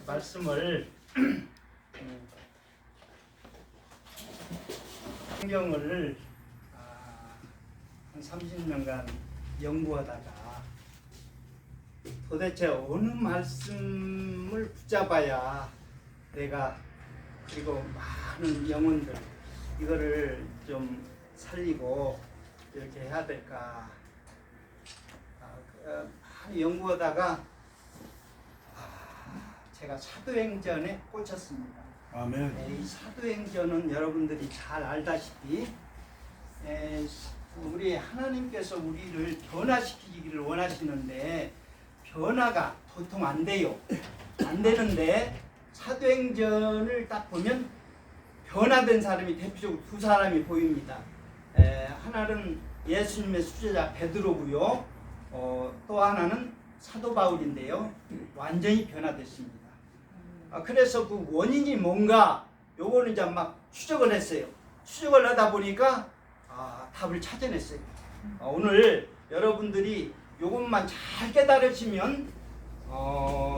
말씀을 성경을 한 30년간 연구하다가 도대체 어느 말씀을 붙잡아야 내가 그리고 많은 영혼들 이거를 좀 살리고 이렇게 해야 될까 많이 연구하다가 제가 사도행전에 꽂혔습니다. 아멘. 이 사도행전은 여러분들이 잘 알다시피 우리 하나님께서 우리를 변화시키기를 원하시는데 변화가 도통 안 돼요. 안 되는데 사도행전을 딱 보면 변화된 사람이 대표적으로 두 사람이 보입니다. 하나는 예수님의 수제자 베드로고요. 또 하나는 사도 바울인데요. 완전히 변화됐습니다. 그래서 그 원인이 뭔가 요거는 이제 막 추적을 했어요. 추적을 하다 보니까 답을 찾아냈어요. 오늘 여러분들이 요것만 잘 깨달으시면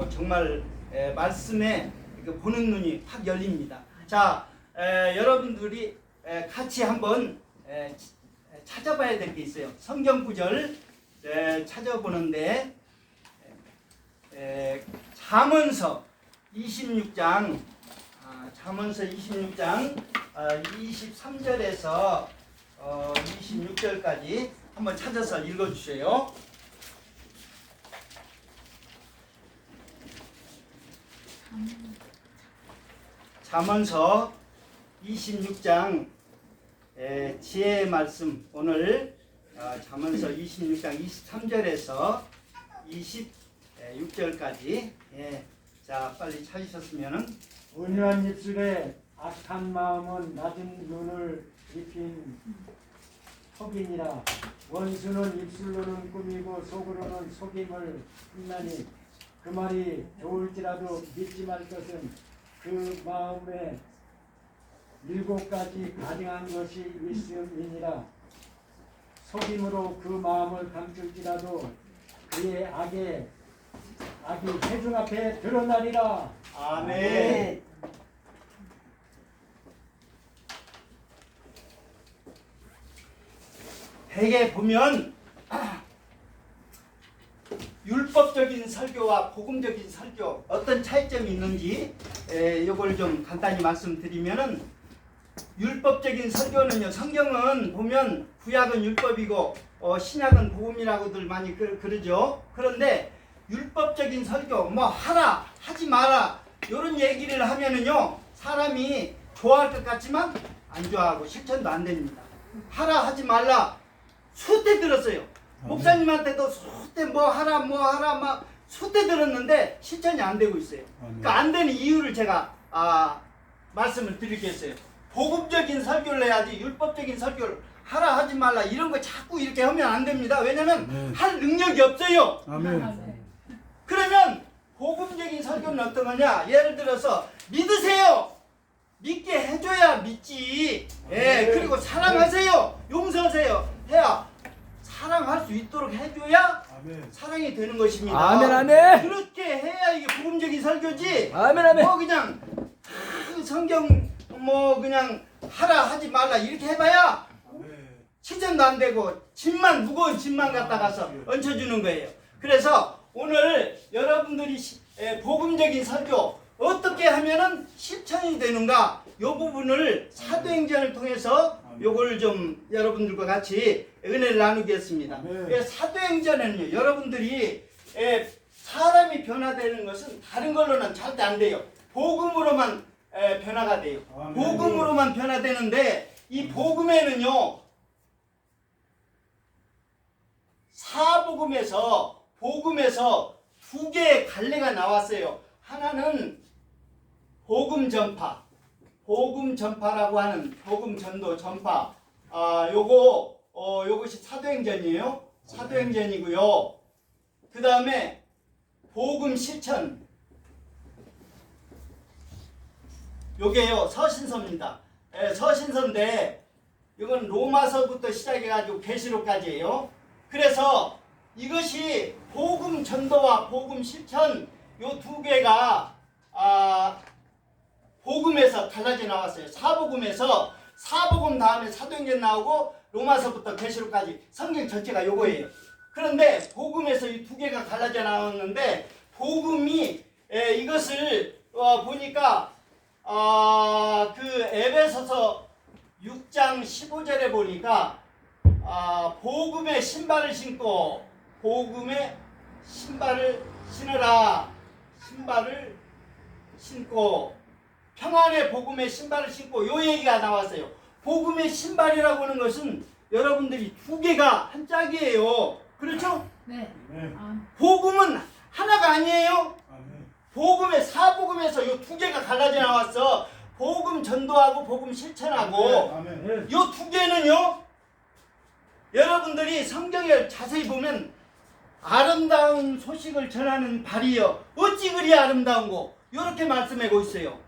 정말 말씀에 보는 눈이 확 열립니다. 자, 여러분들이 같이 한번 찾아봐야 될 게 있어요. 성경 구절 찾아보는데 잠언서 26장 잠언서 26장 23절에서 26절까지 한번 찾아서 읽어주세요. 잠언서 26장 지혜의 말씀 오늘 잠언서 26장 23절에서 26절까지 자 빨리 찾으셨으면은 온유한 입술에 악한 마음은 낮은 눈을 입힌 속임이라 원수는 입술로는 꾸미고 속으로는 속임을 흠나니 그 말이 좋을지라도 믿지 말 것은 그 마음에 7가지 가증한 것이 있음이니라 속임으로 그 마음을 감출지라도 그의 악이 회중 앞에 드러나리라. 아멘. 대개 보면 율법적인 설교와 복음적인 설교 어떤 차이점이 있는지 이걸 좀 간단히 말씀드리면은 율법적인 설교는요 성경은 보면 구약은 율법이고 신약은 복음이라고들 많이 그러죠. 그런데 율법적인 설교 뭐 하라 하지 마라 이런 얘기를 하면은요 사람이 좋아할 것 같지만 안 좋아하고 실천도 안 됩니다. 하라 하지 말라 수때 들었어요. 목사님한테도 수때 뭐 하라 막 수때 들었는데 실천이 안 되고 있어요. 그러니까 안 되는 이유를 제가 말씀을 드리겠어요. 복음적인 설교를 해야지 율법적인 설교를 하라 하지 말라 이런 거 자꾸 이렇게 하면 안 됩니다. 왜냐면 할 능력이 없어요. 아멘. 그러면 복음적인 설교는 어떤 거냐? 예를 들어서 믿으세요. 믿게 해줘야 믿지. 그리고 사랑하세요. 용서하세요. 해야 사랑할 수 있도록 해줘야 사랑이 되는 것입니다. 아멘 아멘. 그렇게 해야 이게 복음적인 설교지. 아멘 아멘. 뭐 그냥 성경 뭐 그냥 하라 하지 말라 이렇게 해봐야 실천도 안 되고 짐만 무거운 짐만 갖다가서 얹혀주는 거예요. 그래서 오늘 여러분들이 복음적인 설교 어떻게 하면은 실천이 되는가 이 부분을 사도행전을 통해서 요걸 좀 여러분들과 같이 은혜를 나누겠습니다. 사도행전에는요 여러분들이 사람이 변화되는 것은 다른 걸로는 절대 안 돼요. 복음으로만 변화가 돼요. 복음으로만 변화되는데 이 복음에는요 복음에서 두 개의 갈래가 나왔어요. 하나는 복음 전파라고 하는 복음 전도 전파. 요것이 사도행전이에요. 사도행전이고요. 그 다음에 복음 실천. 요게요 서신서입니다. 서신서인데 이건 로마서부터 시작해가지고 계시록까지예요. 그래서 이것이 복음 전도와 복음 실천 요 두 개가 복음에서 갈라져 나왔어요. 사복음에서 사복음 다음에 사도행전 나오고 로마서부터 계시록까지 성경 전체가 요거예요. 그런데 복음에서 이 두 개가 갈라져 나왔는데 복음이 이것을 보니까 그 에베소서 6장 15절에 보니까 복음의 신발을 신고 복음의 신발을 신으라. 신발을 신고 평안의 복음의 신발을 신고 요 얘기가 나왔어요. 복음의 신발이라고 하는 것은 여러분들이 두 개가 한 짝이에요. 그렇죠? 네. 복음은 하나가 아니에요. 복음의 사복음에서 요 두 개가 갈라져 나왔어. 복음 전도하고 복음 실천하고 요 두 개는요. 여러분들이 성경을 자세히 보면 아름다운 소식을 전하는 발이여 어찌 그리 아름다운고 이렇게 말씀하고 있어요.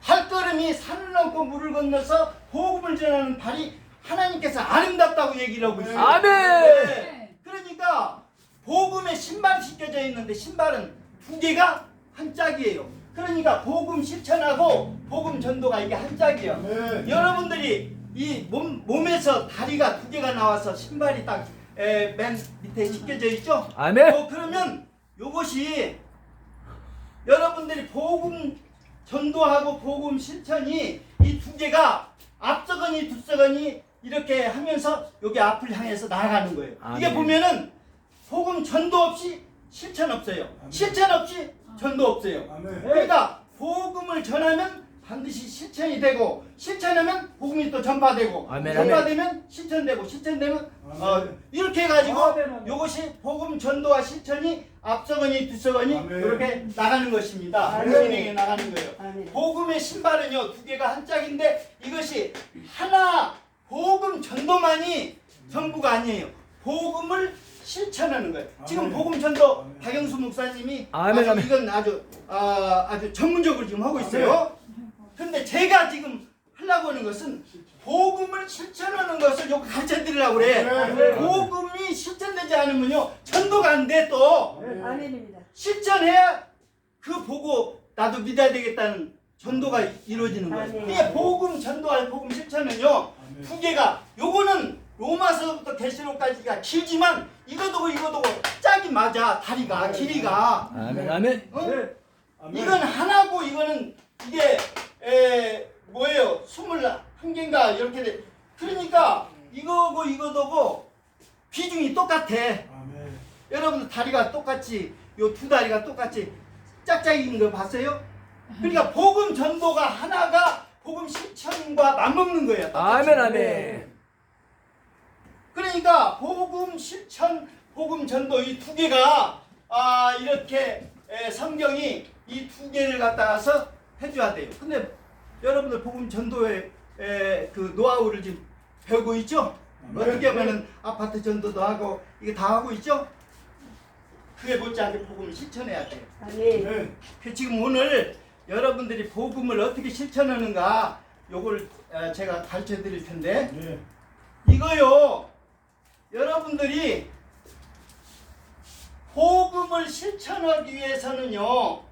발걸음이 산을 넘고 물을 건너서 복음을 전하는 발이 하나님께서 아름답다고 얘기를 하고 있어요. 아멘. 네. 그러니까 복음에 신발이 씻겨져 있는데 신발은 두 개가 한 짝이에요. 그러니까 복음 실천하고 복음 전도가 이게 한 짝이에요. 여러분들이 이 몸에서 다리가 두 개가 나와서 신발이 딱 맨 밑에 씻겨져 있죠? 아멘. 그러면 요것이 여러분들이 복음 전도하고 복음 실천이 이 두 개가 앞서거니 뒤서거니 이렇게 하면서 여기 앞을 향해서 나아가는 거예요. 이게 아멘. 보면은 복음 전도 없이 실천 없어요. 실천 없이 전도 없어요. 그러니까 복음을 전하면 반드시 실천이 되고 실천하면 복음이 또 전파되고 아멘, 전파되면 실천되고 실천되면 이렇게 해가지고 이것이 복음 전도와 실천이 앞서거니 뒤서거니 이렇게 나가는 것입니다. 진행해 나가는 거예요. 복음의 신발은요 두 개가 한 짝인데 이것이 하나 복음 전도만이 전부가 아니에요. 복음을 실천하는 거예요. 지금 복음 전도 박영수 목사님이 아멘, 아멘. 이건 아주 전문적으로 지금 하고 있어요. 근데 제가 지금 하려고 하는 것은 복음을 실천하는 것을 요 가르쳐 드리려고 그래. 복음이 실천되지 않으면요 전도가 안 돼. 또 아멘입니다. 실천해야 그 보고 나도 믿어야 되겠다는 전도가 이루어지는 거예요. 이게 복음 전도할 복음 실천은요 두 개가 요거는 로마서부터 계시록까지가 길지만 이거도 짝이 맞아. 다리가 길이가 아멘. 아멘. 이건 하나고 이거는 이게 뭐예요? 21개인가 이렇게 돼. 그러니까 이거고 이거도고 비중이 똑같아. 여러분들 다리가 똑같이 요 두 다리가 똑같이 짝짝이인 거 봤어요? 그러니까 복음 전도가 하나가 복음 실천과 맞먹는 거예요. 똑같이. 아멘. 아멘. 그러니까 복음 실천, 복음 전도 이 두 개가 이렇게 성경이 이 두 개를 갖다가서 해줘야 돼요. 근데 여러분들 복음 전도의 그 노하우를 지금 배우고 있죠? 어떻게 하면은 아파트 전도도 하고 이게 다 하고 있죠? 그에 못지않게 복음을 실천해야 돼요. 그 지금 오늘 여러분들이 복음을 어떻게 실천하는가 요걸 제가 가르쳐 드릴 텐데 이거요 여러분들이 복음을 실천하기 위해서는요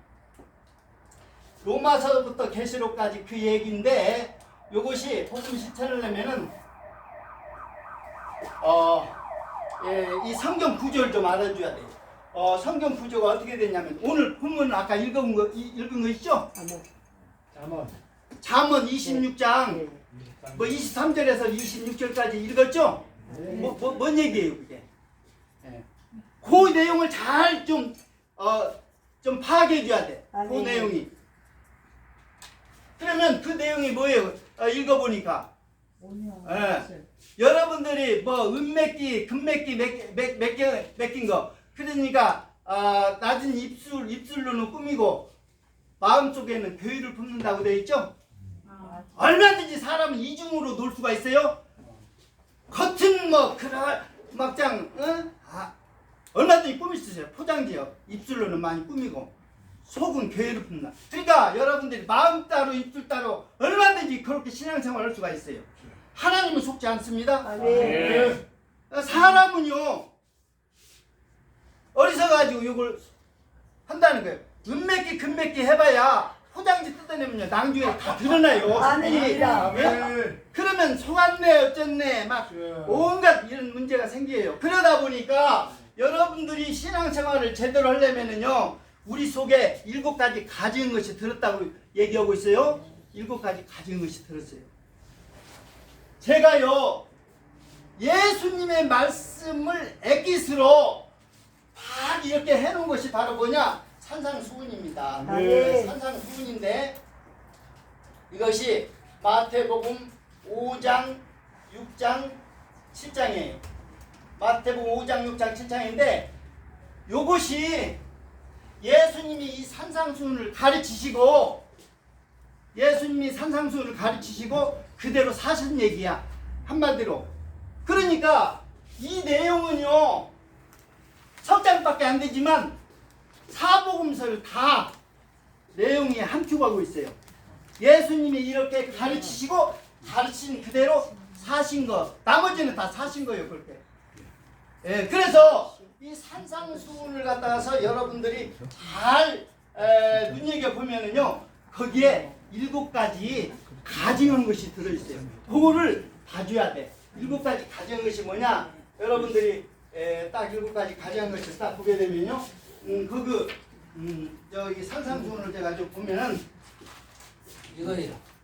로마서부터 계시록까지 그 얘기인데 요것이 복음 실천을 하려면은 이 성경 구조를 좀 알아줘야 돼요. 성경 구조가 어떻게 되냐면 오늘 본문 아까 읽은 거 있죠? 잠언 26장 뭐 23절에서 26절까지 읽었죠? 뭔 얘기예요 그게? 그 내용을 잘 좀 파악해 줘야 돼. 그 내용이. 그러면 그 내용이 뭐예요? 읽어보니까 여러분들이 뭐 은맺기, 금맺기 맡긴 거 그러니까 낮은 입술로는 꾸미고 마음속에는 교의를 품는다고 되어 있죠? 얼마든지 사람은 이중으로 놀 수가 있어요. 겉은 뭐 막장 얼마든지 꾸밀 수 있어요. 포장지요. 입술로는 많이 꾸미고 속은 교회를 품는다. 그러니까 여러분들이 마음 따로 입술 따로 얼마든지 그렇게 신앙생활을 할 수가 있어요. 하나님은 속지 않습니다. 사람은요 어리석어가지고 이걸 한다는 거예요. 은맥기 금맥기 해봐야 포장지 뜯어내면요 낭중에 다 드러나요. 아닙니다. 예? 그러면 속았네 어쨌네 막 온갖 이런 문제가 생겨요. 그러다 보니까 여러분들이 신앙생활을 제대로 하려면은요 우리 속에 7가지 가진 것이 들었다고 얘기하고 있어요. 7가지 가진 것이 들었어요. 제가요 예수님의 말씀을 액기스로 딱 이렇게 해놓은 것이 바로 뭐냐? 산상수훈입니다. 네. 산상수훈인데 이것이 마태복음 5장, 6장, 7장이에요. 마태복음 5장, 6장, 7장인데 요것이 예수님이 이 산상수훈을 가르치시고 예수님이 산상수훈을 가르치시고 그대로 사신 얘기야. 한마디로. 그러니까 이 내용은요 석장밖에 안 되지만 사복음서를 다 내용이 함축하고 있어요. 예수님이 이렇게 가르치시고 가르친 그대로 사신 거 나머지는 다 사신 거예요. 그렇게. 예, 그래서 이 산상수훈을 갖다가서 여러분들이 잘 눈여겨보면은요 거기에 7가지 가증한 것이 들어있어요. 그거를 봐줘야 돼. 7가지 가증한 것이 뭐냐? 여러분들이 딱 7가지 가증한 것을 딱 보게 되면요 저기 산상수훈을 제가 좀 보면은 이거예요.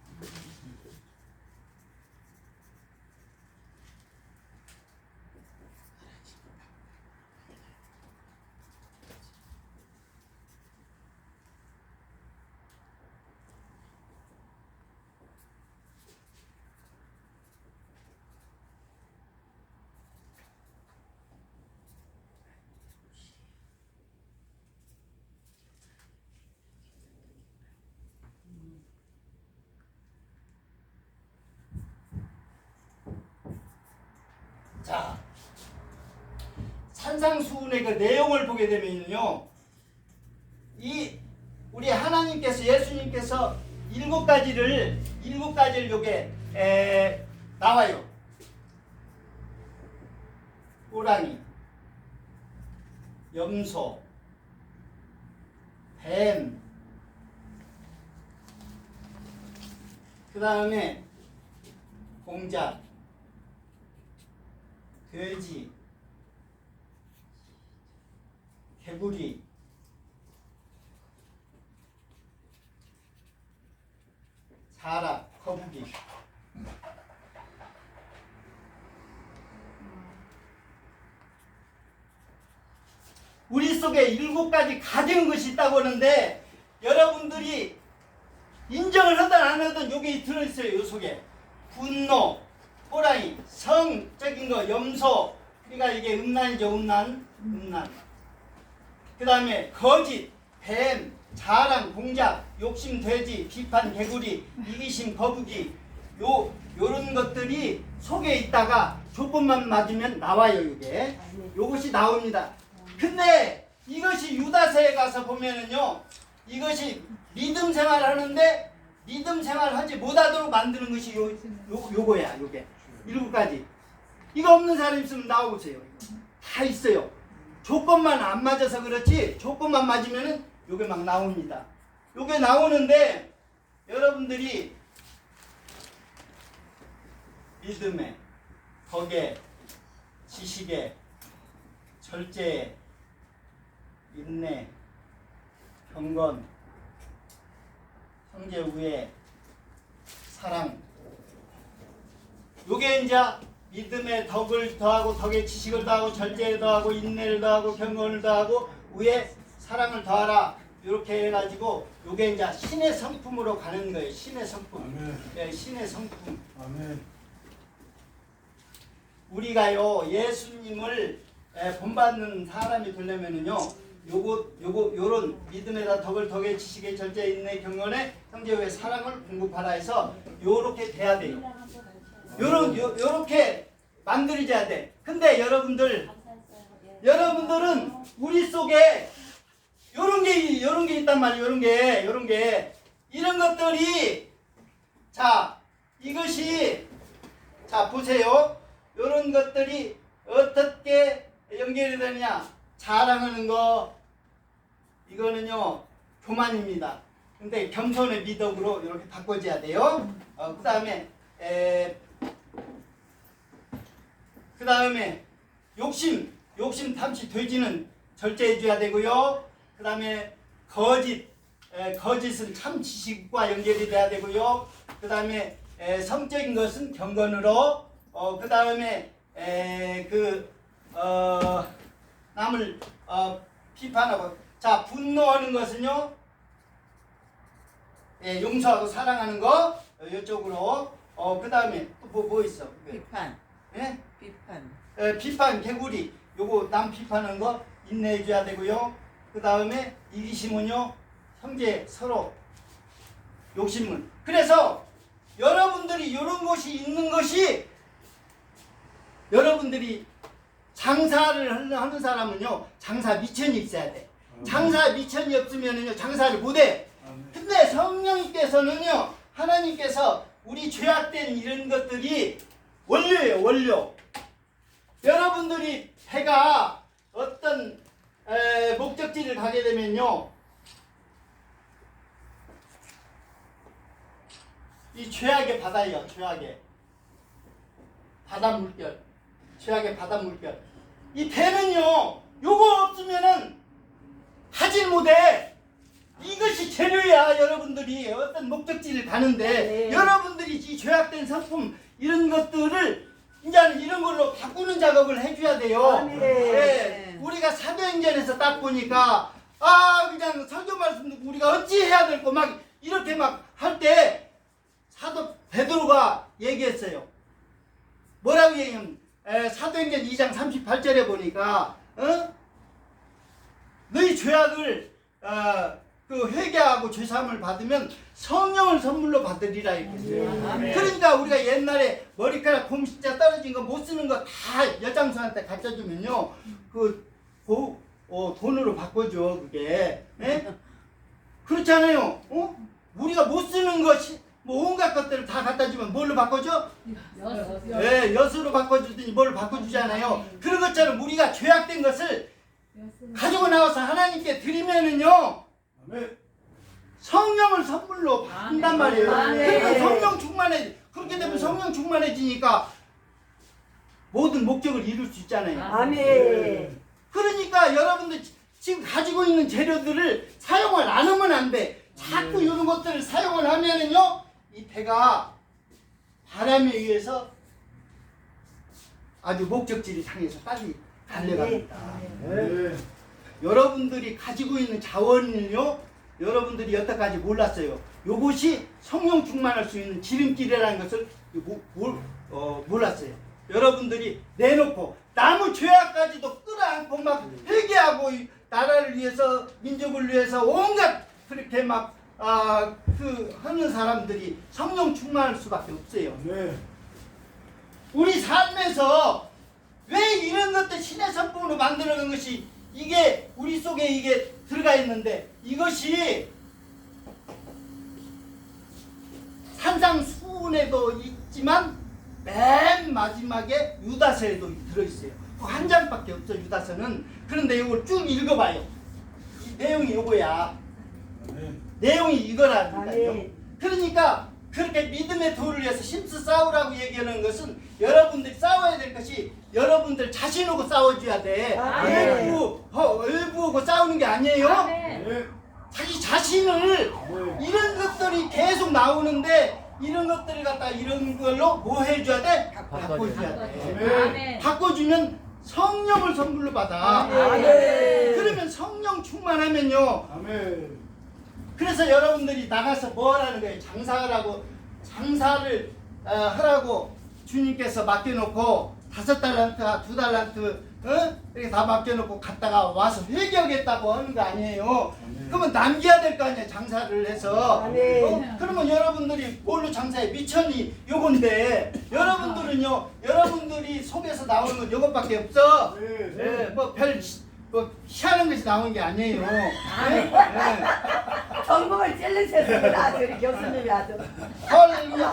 자, 산상수훈의 그 내용을 보게 되면요, 이 우리 하나님께서 예수님께서 7가지를 요게 나와요. 호랑이, 염소, 뱀, 그 다음에 공작, 돼지, 개구리, 사람, 거북이. 우리 속에 7가지 가진 것이 있다고 하는데 여러분들이 인정을 하든 안 하든 여기 들어있어요. 이 속에 분노, 호랑이, 성적인 거, 염소, 그러니까 이게 음란이죠. 음란. 그 다음에 거짓, 뱀, 자랑, 공작, 욕심, 돼지, 비판, 개구리, 이기심, 거북이, 요런 것들이 속에 있다가 조건만 맞으면 나와요. 이게 요것이 나옵니다. 근데 이것이 유다서에 가서 보면은요 이것이 믿음 생활 하는데 믿음 생활 하지 못하도록 만드는 것이 요거야. 요게 7가지. 이거 없는 사람 있으면 나와보세요. 다 있어요. 조건만 안 맞아서 그렇지 조건만 맞으면은 요게 막 나옵니다. 요게 나오는데 여러분들이 믿음에, 덕에, 지식에, 절제에, 인내, 경건, 형제 우애, 사랑. 요게 이제 믿음의 덕을 더하고 덕의 지식을 더하고 절제를 더하고 인내를 더하고 경건을 더하고 우애, 사랑을 더하라. 이렇게 해가지고 요게 이제 신의 성품으로 가는 거예요. 신의 성품. 네, 신의 성품. 아멘. 우리가요 예수님을 본받는 사람이 되려면은요 요런 믿음에다 덕을 덕의 지식의 절제 인내 경건에 형제의 사랑을 공급하라 해서 요렇게 돼야 돼요. 요렇게 만들어져야 돼. 근데 여러분들은 우리 속에 요런 게 있단 말이에요. 요런 게 이런 것들이 자 이것이 자 보세요. 요런 것들이 어떻게 연결이 되느냐? 자랑하는 거 이거는요 교만입니다. 근데 겸손의 미덕으로 이렇게 바꿔줘야 돼요. 그 다음에 욕심 탐시 돼지는 절제해줘야 되고요. 그 다음에 거짓은 참 지식과 연결이 돼야 되고요. 그 다음에 성적인 것은 경건으로, 그 다음에 남을 비판하고, 자, 분노하는 것은요, 용서하고 사랑하는 거, 이쪽으로, 그 다음에 또 뭐 있어? 비판. 예? 비판. 비판, 개구리, 요거 남 비판하는 거 인내해줘야 되고요. 그 다음에 이기심은요, 형제 서로 욕심은. 그래서 여러분들이 이런 것이 있는 것이, 여러분들이 장사를 하는 사람은요, 장사 미천이 있어야 돼. 장사 미천이 없으면은요, 장사를 못해. 근데 성령님께서는요, 하나님께서 우리 죄악된 이런 것들이 원료예요, 원료. 여러분들이 배가 어떤 목적지를 가게 되면요, 이 죄악의 바다예요, 죄악의 바다 물결, 죄악의 바다 물결. 이 배는요, 요거 없으면은 가질 못해. 이것이 재료야. 여러분들이 어떤 목적지를 가는데, 네. 여러분들이 이 죄악된 상품 이런 것들을 이제는 이런 걸로 바꾸는 작업을 해줘야 돼요. 네. 네. 우리가 사도행전에서 딱 보니까 그냥 설교 말씀 듣고 우리가 어찌 해야 될 거 막 이렇게 막 할 때 사도 베드로가 얘기했어요. 뭐라고 얘기하면 사도행전 2장 38절에 보니까 너희 죄악을 회개하고 죄사함을 받으면 성령을 선물로 받으리라 이랬어요. 그러니까 우리가 옛날에 머리카락 곰신자 떨어진 거 못 쓰는 거 다 여장수한테 갖다 주면요, 돈으로 바꿔줘. 그게 그렇잖아요. 우리가 못 쓰는 것이 뭐 온갖 것들을 다 갖다 주면 뭘로 바꿔줘? 엿으로 바꿔주더니 뭘 바꿔주잖아요. 그런 것처럼 우리가 죄악된 것을 가지고 나와서 하나님께 드리면은요, 성령을 선물로 받는단 말이에요. 그러면 성령 충만해. 그렇게 되면 성령 충만해지니까 모든 목적을 이룰 수 있잖아요. 아멘. 그러니까 여러분들 지금 가지고 있는 재료들을 사용을 안 하면 안 돼. 자꾸 이런 것들을 사용을 하면은요, 이 배가 바람에 의해서 아주 목적지를 향해서 빨리 달려갑니다. 여러분들이 가지고 있는 자원을요, 여러분들이 여태까지 몰랐어요. 요것이 성령 충만할 수 있는 지름길이라는 것을 몰랐어요. 여러분들이 내놓고 남의 죄악까지도 끌어안고 막 회개하고 나라를 위해서, 민족을 위해서 온갖 그렇게 막 하는 사람들이 성령 충만할 수밖에 없어요. 우리 삶에서 왜 이런 것들 신의 성품으로 만들어낸 것이 이게 우리 속에 이게 들어가 있는데, 이것이 산상수훈에도 있지만 맨 마지막에 유다서에도 들어있어요. 한 장밖에 없어, 유다서는. 그런데 이걸 쭉 읽어봐요. 이 내용이 이거야. 내용이 이거라니까요. 그러니까 그렇게 믿음의 도를 위해서 힘써 싸우라고 얘기하는 것은, 여러분들이 싸워야 될 것이 여러분들 자신하고 싸워줘야 돼. 외부하고 싸우는 게 아니에요. 자기 자신을, 이런 것들이 계속 나오는데 이런 것들을 갖다 이런 걸로 뭐 해줘야 돼? 바꿔줘야 돼. 바꿔주면 성령을 선물로 받아. 그러면 성령 충만하면요, 그래서 여러분들이 나가서 뭐 하라는 거예요? 장사를 하라고 주님께서 맡겨놓고 5달란트, 2달란트 이렇게 다 맡겨놓고 갔다가 와서 회개하겠다고 하는 거 아니에요. 그러면 남겨야 될 거 아니에요, 장사를 해서. 그러면 여러분들이 뭘로 장사해? 미천이 요건데, 여러분들은요, 여러분들이 속에서 나오는 건 요것밖에 없어. 뭐 희한한 것이 나오는 게 아니에요. 전공을 찔르셨습니다, 우리 교수님이 아주.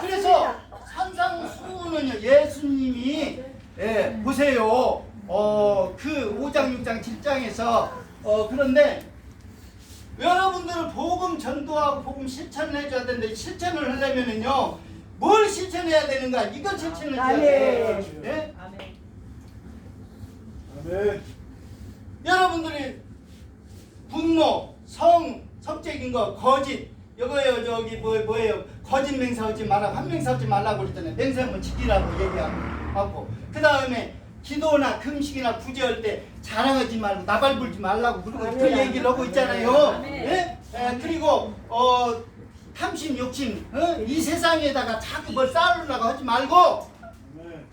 그래서 산상수훈은요, 예수님이 보세요. 그 5장, 6장, 7장에서 그런데 여러분들은 복음 전도하고 복음 실천을 해줘야 되는데 실천을 하려면은요 뭘 실천해야 되는가? 이걸 실천을 해야 돼요. 예? 아멘. 아멘. 여러분들이 분노, 성적인 거, 거짓, 이거요 저기 뭐예요? 거짓 맹세하지 마라, 환맹세하지 말라고 그랬잖아요. 맹세하면 지키라고 얘기하고, 그 다음에 기도나 금식이나 구제할 때 자랑하지 말고 나발 불지 말라고 그러고 그 얘기를 하고 있잖아요. 예? 그리고 탐심, 욕심, 이 세상에다가 자꾸 뭘 쌓으려고 하지 말고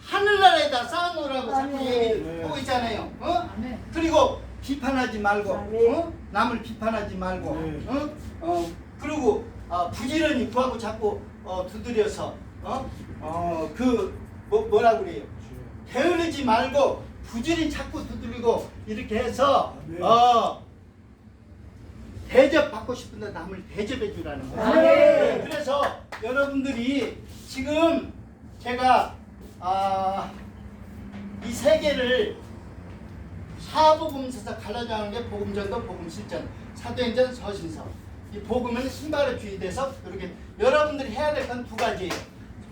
하늘나라에다 쌓아놓으라고 자꾸 얘기를 하고 있잖아요. 그리고 비판하지 말고, 남을 비판하지 말고, 그리고 부지런히 구하고 자꾸 두드려서, 뭐라 그래요? 게으르지 말고 부지런히 자꾸 두드리고 이렇게 해서 대접받고 싶은데 남을 대접해 주라는 거예요. 그래서 여러분들이 지금 제가 이 세 개를 사복음서에서 갈라져가는 게 복음전도, 복음실전, 사도행전, 서신서. 이 복음은 신발에 주의돼서 이렇게 여러분들이 해야 될 건 두 가지예요.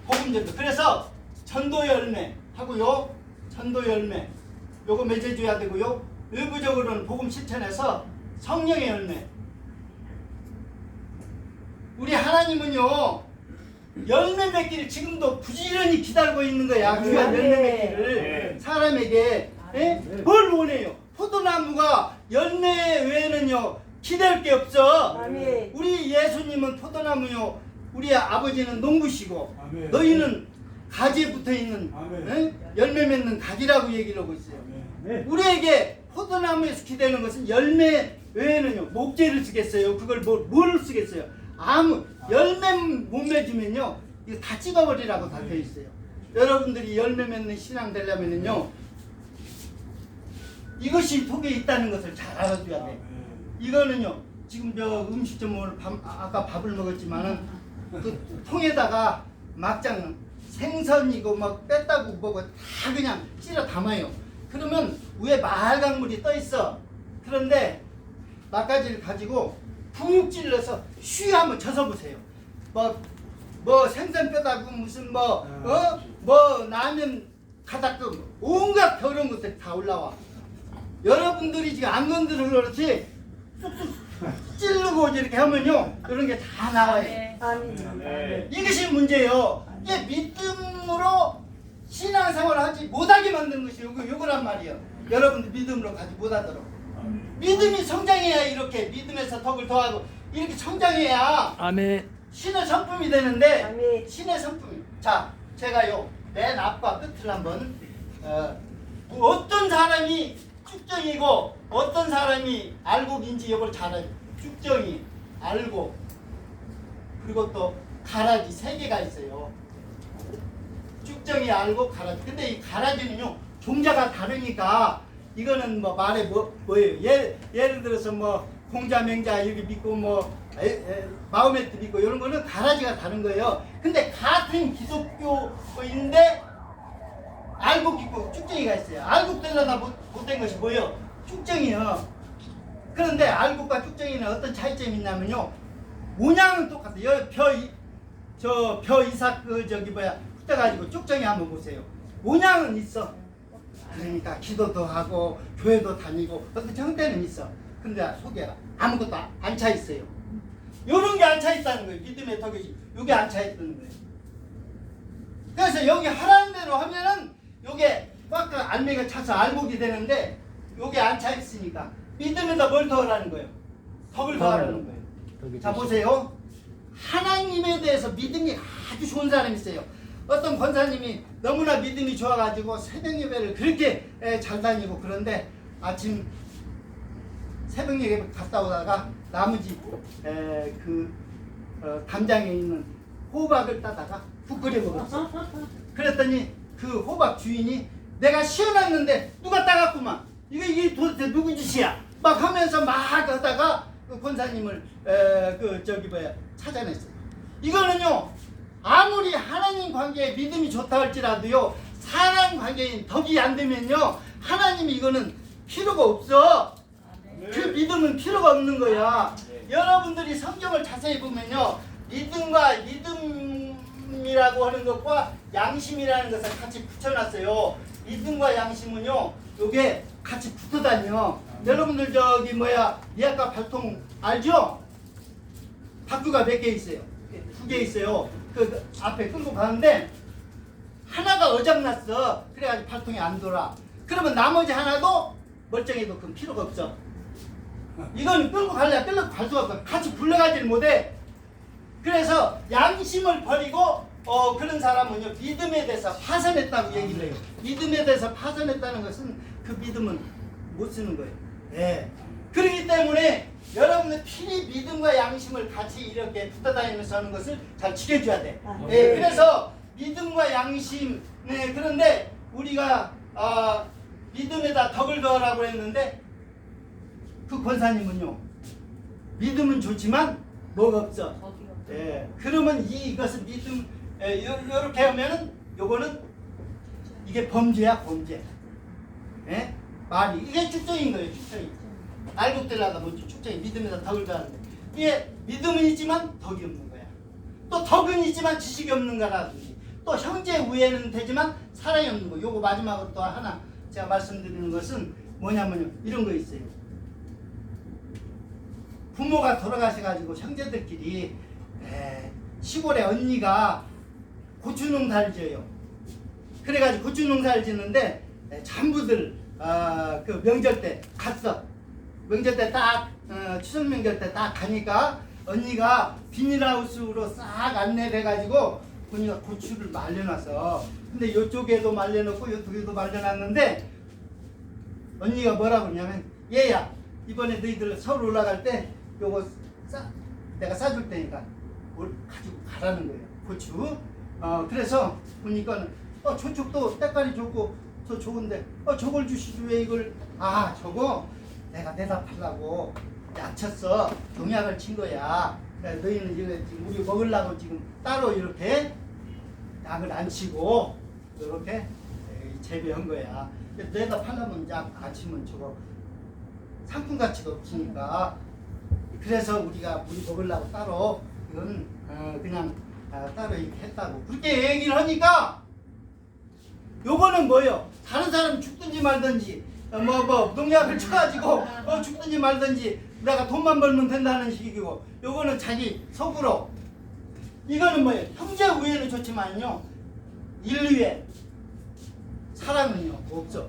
복음전도. 그래서 전도 열매 하고요, 전도 열매 요거 맺어줘야 되고요. 일부적으로는 복음 실천해서 성령의 열매. 우리 하나님은요 열매 맺기를 지금도 부지런히 기다리고 있는 거야. 귀한 열매 맺기를 사람에게. 뭘 원해요? 포도나무가 열매 외에는요 기댈 게 없어. 우리 예수님은 포도나무요, 우리 아버지는 농부시고 너희는 가지에 붙어있는 열매 맺는 가지라고 얘기를 하고 있어요. 우리에게 포도나무에서 기대는 것은 열매 외에는요 목재를 쓰겠어요. 그걸 뭘 쓰겠어요? 아무 열매 못 맺으면요 이거 다 찍어버리라고 다 되어 있어요. 여러분들이 열매 맺는 신앙 되려면은요 이것이 속에 있다는 것을 잘 알아줘야 돼. 이거는요 지금 저 음식점 오늘 아까 밥을 먹었지만은 그 통에다가 막장 생선이고 막 뺐다고 뭐고 다 그냥 찔러 담아요. 그러면 위에 말간 물이 떠 있어. 그런데 막가지를 가지고 푹 찔러서 쉬 한번 젖어 보세요. 뭐 생선 뼈다고 무슨 뭐 라면 가닥금 온갖 더러운 것들 다 올라와. 여러분들이 지금 안 건드려 그렇지 쑥쑥 찌르고 이렇게 하면요 이런 게 다 나와요. 이것이 문제예요. 이게 믿음으로 신앙생활을 하지 못하게 만드는 것이 요거란 말이에요. 여러분들 믿음으로 가지 못하도록. 믿음이 성장해야 이렇게 믿음에서 덕을 더하고 이렇게 성장해야 아멘. 신의 성품이 되는데 신의 성품이. 자, 제가요 맨 앞과 끝을 한번 어떤 사람이 쭉정이고 어떤 사람이 알곡인지 이걸 잘 알아요. 쭉정이, 알곡, 그리고 또 가라지 세 개가 있어요. 쭉정이, 알곡, 가라지. 근데 이 가라지는요 종자가 다르니까 이거는 뭐 말에 뭐예요? 예를 들어서 뭐 공자, 맹자 이렇게 믿고 뭐 마호메트 믿고 이런 거는 가라지가 다른 거예요. 근데 같은 기독교인데 알곡 있고 쭉정이가 있어요. 알곡 되려다 못된 것이 뭐예요? 쭉정이요. 그런데 알곡과 쭉정이는 어떤 차이점이 있냐면요 모양은 똑같아요. 벼 이삭 흩어가지고 쭉정이 한번 보세요. 모양은 있어. 그러니까 기도도 하고 교회도 다니고 어떤 형태는 있어. 근데 속에 아무것도 안 차 있어요. 요런 게 안 차 있다는 거예요. 믿음의 덕이 요게 안 차 있다는 거예요. 그래서 여기 하라는 대로 하면은 요게 꽉 알맹이가 차서 알곡이 되는데 요게 안 차 있으니까 믿음에다 뭘 더하라는 거예요? 덕을 더하라는 거예요. 자 보세요. 하나님에 대해서 믿음이 아주 좋은 사람이 있어요. 어떤 권사님이 너무나 믿음이 좋아가지고 새벽 예배를 그렇게 잘 다니고 그런데 아침 새벽 예배 갔다 오다가 나무집 담장에 있는 호박을 따다가 국 끓여 먹었어. 그랬더니 그 호박 주인이 내가 씌워놨는데 누가 따갔구만. 이게 도대체 누구 짓이야? 막 하면서 막 하다가 그 권사님을 찾아냈어요. 이거는요 아무리 하나님 관계에 믿음이 좋다 할지라도요 사람 관계에 덕이 안 되면요 하나님이 이거는 필요가 없어. 그 믿음은 필요가 없는 거야. 여러분들이 성경을 자세히 보면요, 믿음과 믿음이라고 하는 것과 양심이라는 것을 같이 붙여놨어요. 믿음과 양심은요, 요게 같이 붙어 다녀. 여러분들 저기 뭐야, 미약과 발통 알죠? 바퀴가 몇 개 있어요? 2개 있어요. 그 앞에 끌고 가는데 하나가 어장났어. 그래가지고 발통이 안 돌아. 그러면 나머지 하나도 멀쩡해도 그건 필요가 없어. 이건 끌고 갈래야 끌고 갈 수가 없어. 같이 굴러가지를 못해. 그래서 양심을 버리고 그런 사람은요, 믿음에 대해서 파산했다고 얘기를 해요. 믿음에 대해서 파산했다는 것은 그 믿음은 못 쓰는 거예요. 예. 그렇기 때문에 여러분들 필히 믿음과 양심을 같이 이렇게 붙어 다니면서 하는 것을 잘 지켜줘야 돼. 예. 그래서 믿음과 양심, 네, 그런데 우리가 믿음에다 덕을 더하라고 했는데 그 권사님은요, 믿음은 좋지만 뭐가 없어. 예. 그러면 이것은 믿음, 요렇게 하면은 요거는 이게 범죄야, 범죄. 예? 말이 이게 축적인 거예요, 축적인. 알곡들하다 보니 축적이 믿음에다 덕을 더하는데 이게 믿음은 있지만 덕이 없는 거야. 또 덕은 있지만 지식이 없는 거라든지 또 형제 우애는 되지만 사랑이 없는 거. 요거 마지막으로 또 하나 제가 말씀드리는 것은 뭐냐면요, 이런 거 있어요. 부모가 돌아가셔가지고 형제들끼리 시골에 언니가 고추 농사를 지어요. 그래가지고 고추 농사를 짓는데 전부들 그 명절 때 갔어. 명절 때 딱 추석 명절 때 딱 가니까 언니가 비닐하우스로 싹 안내돼가지고 언니가 고추를 말려놨어. 근데 이쪽에도 말려놓고 이쪽에도 말려놨는데 언니가 뭐라고 그러냐면, 얘야 이번에 너희들 서울 올라갈 때 요거 내가 싸줄 테니까 가지고 가라는 거예요, 고추. 그래서 보니까는 저쪽도 때깔이 좋고 더 좋은데 저걸 주시지 왜 이걸. 저거 내가 대답하려고 약쳤어. 농약을 친 거야. 너희는 이거 지금 우리 먹으려고 지금 따로 이렇게 약을 안 치고 이렇게 재배한 거야. 대답하려면 약 안 치면 저거 상품 가치가 없으니까. 그래서 우리가 우리 먹으려고 따로 이건 그냥 따로 이렇게 했다고 그렇게 얘기를 하니까, 요거는 뭐예요? 다른 사람 죽든지 말든지 뭐 농약을 쳐가지고 죽든지 말든지 내가 돈만 벌면 된다는 식이고, 요거는 자기 속으로. 이거는 뭐예요? 형제 우애는 좋지만요, 인류의 사랑은요 없어.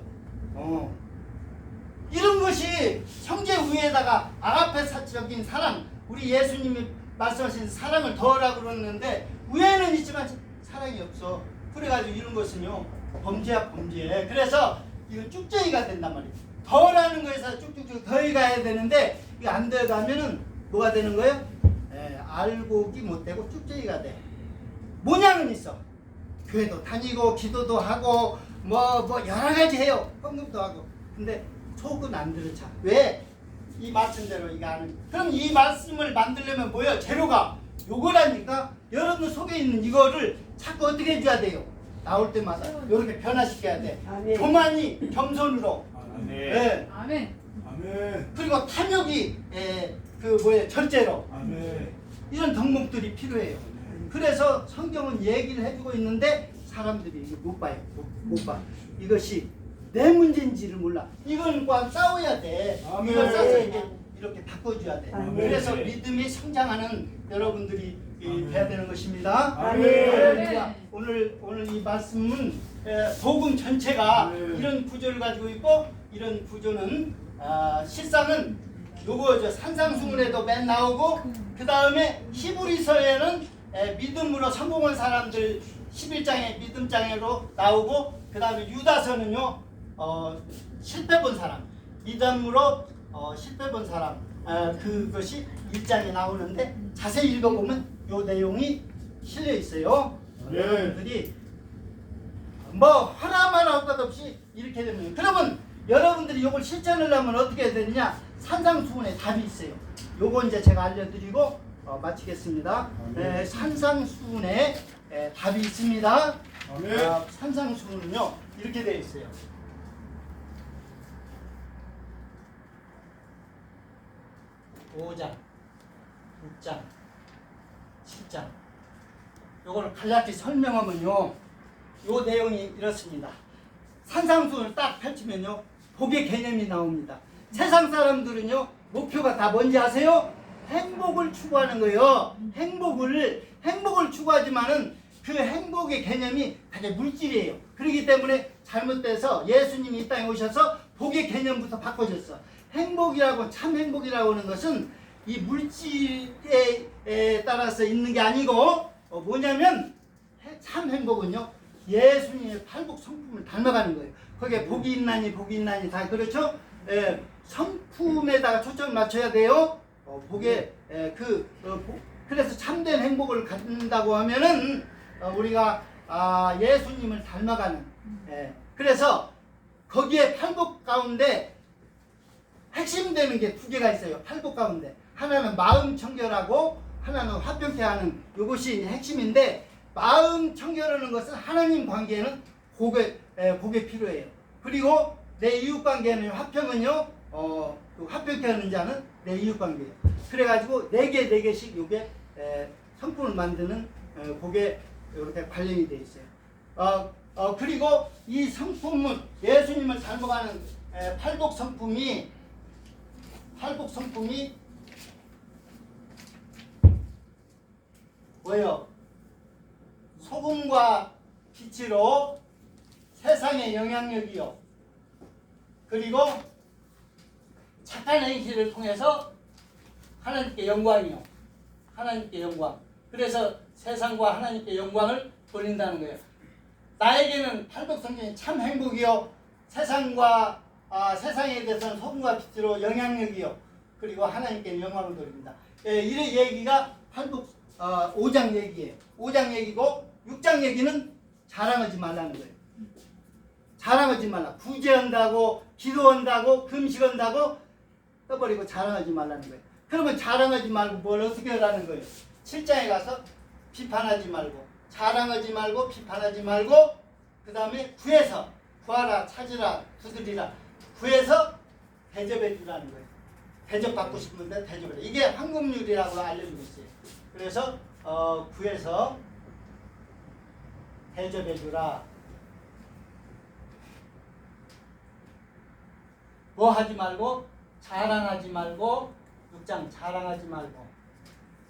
이런 것이 형제 우애에다가 아가페사적인 사랑, 우리 예수님이 말씀하신 사랑을 더하라고 그러는데 우애는 있지만 사랑이 없어. 그래가지고 이런 것은요 범죄야, 범죄. 그래서 이거 쭉저이가 된단 말이에요. 더라는 거에서 쭉쭉쭉 더해가야 되는데 이거 안 더해가면은 뭐가 되는 거예요? 알곡이 못 되고 쭉저이가 돼. 모양은 있어. 교회도 다니고 기도도 하고 뭐 여러 가지 해요. 헌금도 하고. 근데 속은 안 들어차. 왜? 이 말씀대로 이거 하는. 그럼 이 말씀을 만들려면 뭐예요? 재료가 요거라니까. 여러분 속에 있는 이거를 자꾸 어떻게 해줘야 돼요? 나올 때마다 이렇게 변화시켜야 돼. 아멘. 교만이 겸손으로. 아멘. 예. 아멘. 아멘. 그리고 탐욕이 절제로. 아멘. 이런 덕목들이 필요해요. 그래서 성경은 얘기를 해주고 있는데 사람들이 이거 못 봐요. 못 봐. 이것이 내 문제인지를 몰라. 이건과 싸워야 돼. 아멘. 이걸 싸서 이렇게 바꿔줘야 돼. 아멘. 그래서 믿음이 성장하는 여러분들이 돼야 되는 것입니다. 아멘. 오늘 이 말씀은 복음 전체가 아멘. 이런 구조를 가지고 있고, 이런 구조는 실상은 요거 산상수훈에도 맨 나오고, 그 다음에 히브리서에는 믿음으로 성공한 사람들 11장에 믿음장애로 나오고, 그 다음에 유다서는요 실패 본 사람, 믿음으로 실패 본 사람, 그것이 1장에 나오는데 자세히 읽어보면 요 내용이 실려 있어요. 여러분들이 뭐 하나만 할 것 없이 이렇게 되면, 그러면 여러분들이 이걸 실천을 하면 어떻게 해야 되느냐? 산상수훈에 답이 있어요. 요거 이제 제가 알려드리고 마치겠습니다. 산상수훈에 답이 있습니다. 아멘. 산상수훈은요 이렇게 되어 있어요. 5장 6장, 7장. 요거를 간략히 설명하면요. 요 내용이 이렇습니다. 산상수훈을 딱 펼치면요. 복의 개념이 나옵니다. 세상 사람들은요. 목표가 다 뭔지 아세요? 행복을 추구하는 거예요. 행복을 추구하지만은 그 행복의 개념이 가장 물질이에요. 그렇기 때문에 잘못돼서 예수님이 이 땅에 오셔서 복의 개념부터 바꿔줬어. 행복이라고, 참 행복이라고 하는 것은 이 물질에 따라서 있는 게 아니고 뭐냐면 참 행복은요. 예수님의 팔복 성품을 닮아가는 거예요. 거기에 복이 있나니 다 그렇죠? 성품에다가 초점을 맞춰야 돼요. 그래서 참된 행복을 갖는다고 하면은 우리가 예수님을 닮아가는. 그래서 거기에 팔복 가운데 핵심되는 게 두 개가 있어요. 팔복 가운데 하나는 마음 청결하고 하나는 화평케 하는, 이것이 핵심인데, 마음 청결하는 것은 하나님 관계에는 그게 필요해요. 그리고 내 이웃 관계는 화평은요, 그 화평케 하는 자는 내 이웃 관계예요. 그래가지고 4개씩 요게 성품을 만드는 그게 이렇게 관련이 돼 있어요. 그리고 이 성품은 예수님을 닮아가는 팔복 성품이 뭐예요? 소금과 빛으로 세상의 영향력이요. 그리고 착한 행실을 통해서 하나님께 영광이요. 하나님께 영광. 그래서 세상과 하나님께 영광을 돌린다는 거예요. 나에게는 팔복 성경이 참 행복이요. 세상에 대해서는 소금과 빛으로 영향력이요. 그리고 하나님께 영광을 돌립니다. 이런 얘기가 팔복 5장 얘기예요. 5장 얘기고 6장 얘기는 자랑하지 말라는 거예요. 자랑하지 말라. 구제한다고, 기도한다고, 금식한다고 떠버리고 자랑하지 말라는 거예요. 그러면 자랑하지 말고 뭘 어떻게 하라는 거예요? 7장에 가서 비판하지 말고, 자랑하지 말고, 비판하지 말고, 그 다음에 구해서, 구하라, 찾으라, 두드리라. 구해서 대접해 주라는 거예요. 대접받고 싶은데 대접을 해. 이게 황금률이라고 알려주고 있어요. 그래서 구해서 대접해 주라. 뭐 하지 말고, 자랑하지 말고, 6장 자랑하지 말고.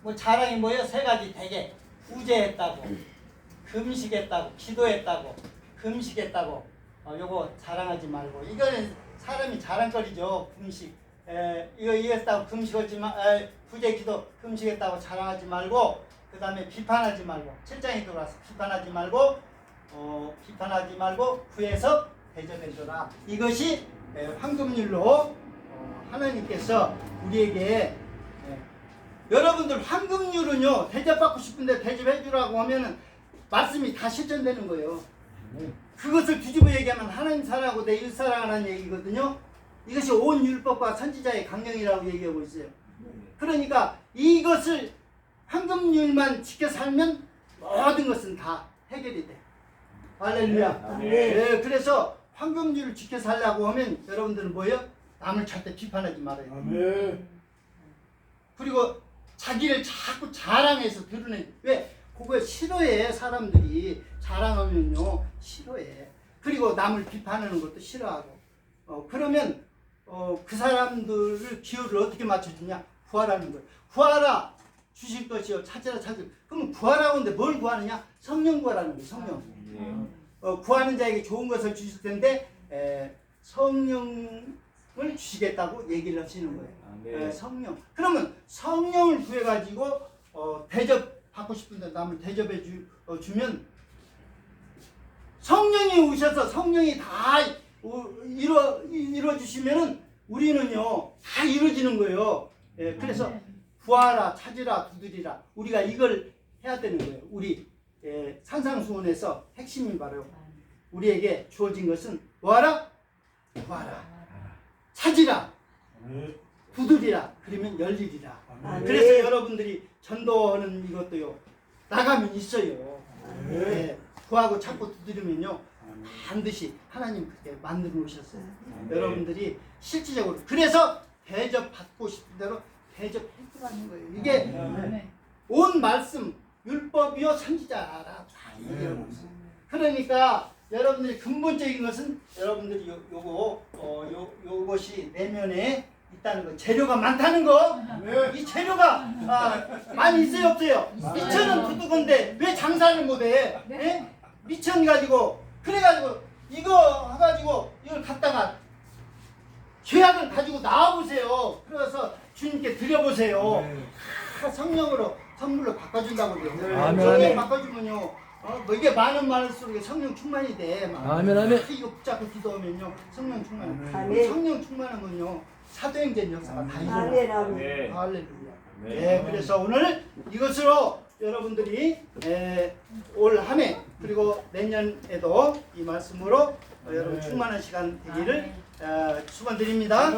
뭐 자랑이 뭐예요? 3가지 되게. 구제했다고, 금식했다고, 기도했다고, 금식했다고. 요거 자랑하지 말고. 이거는 사람이 자랑거리죠. 금식. 이거 했다고 금식하지 구제, 기도, 금식했다고 자랑하지 말고, 그 다음에 비판하지 말고. 7장에 들어와서 비판하지 말고, 구해서 대접해줘라. 이것이 황금률로 하나님께서 우리에게, 여러분들 황금률은요, 대접받고 싶은데 대접해주라고 하면은 말씀이 다 실천되는 거예요. 그것을 뒤집어 얘기하면 하나님 사랑하고 내 이웃 사랑하는 얘기거든요. 이것이 온 율법과 선지자의 강령이라고 얘기하고 있어요. 그러니까 이것을 황금률만 지켜 살면 모든 것은 다 해결이 돼. 할렐루야. 네, 그래서 황금률을 지켜 살려고 하면 여러분들은 뭐예요? 남을 절대 비판하지 말아요. 아멘. 그리고 자기를 자꾸 자랑해서 드러내. 왜? 그거 싫어해. 사람들이 자랑하면요 싫어해. 그리고 남을 비판하는 것도 싫어하고. 그러면 그 사람들을 기호를 어떻게 맞춰주냐? 구하라는 거예요. 구하라 주실 것이요, 찾으라 찾을. 그러면 구하라고 하는데 뭘 구하느냐? 성령 구하라는 거예요. 성령. 구하는 자에게 좋은 것을 주실 텐데 성령을 주시겠다고 얘기를 하시는 거예요. 성령. 그러면 성령을 구해가지고 대접받고 싶은데 남을 대접해 주면 성령이 오셔서 성령이 다 이루어주시면은 우리는요 다 이루어지는 거예요. 그래서 구하라, 찾으라, 두드리라. 우리가 이걸 해야 되는 거예요. 우리 산상수훈에서 핵심이 바로 우리에게 주어진 것은 뭐하라? 구하라, 찾으라, 두드리라. 그러면 열리리라. 그래서 여러분들이 전도하는 이것도요 나가면 있어요. 구하고 찾고 두드리면요 반드시 하나님 그렇게 만들어 놓으셨어요. 여러분들이 실질적으로 그래서 대접받고 싶은 대로 대접해주라는 거예요. 이게 온 말씀 율법이요 선지자라 다 얘기하고 있어요. 그러니까 여러분들이 근본적인 것은 여러분들이 요것이 내면에 있다는 거, 재료가 많다는 거. 이 재료가 많이 있어요 없어요? 미천은 두둑한데 왜 장사를 못해? 예? 미천 가지고 그래가지고 이거 해가지고 이걸 갖다가 죄악을 가지고 나와보세요. 그래서 주님께 드려보세요. 다 성령으로 선물로 바꿔준다고 그래요. 아멘, 성령 아멘. 바꿔주면요. 뭐 이게 많은 말수록 성령 충만이 돼. 막. 아멘, 아멘. 이거 붙잡고 기도하면요. 성령 충만. 아멘. 성령 충만하면요. 사도행전 역사가 다 일어나. 아멘 아멘. 할렐루야. 네, 그래서 오늘 이것으로 여러분들이 올 한 해 그리고 내년에도 이 말씀으로 여러분 충만한 시간 되기를 축원드립니다.